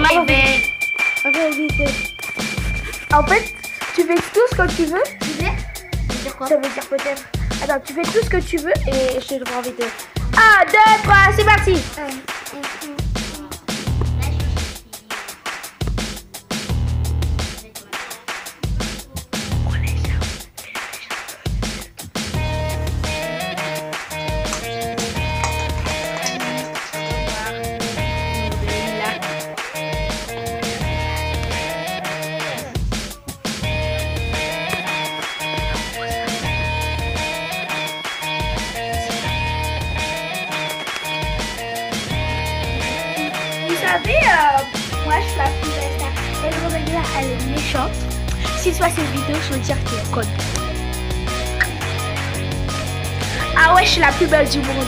baby. Vérité. En fait, tu fais tout ce que tu veux. Tu veux? Ça veut dire quoi? Ça veut dire peut-être. Attends, tu fais tout ce que tu veux et je te le prends vite. 1, 2, 3, c'est parti. Vous savez, moi je suis la plus belle star. Elle regarde, elle est méchante. Si tu vois cette vidéo, je veux dire qu'elle est conne. Ah ouais, je suis la plus belle du monde.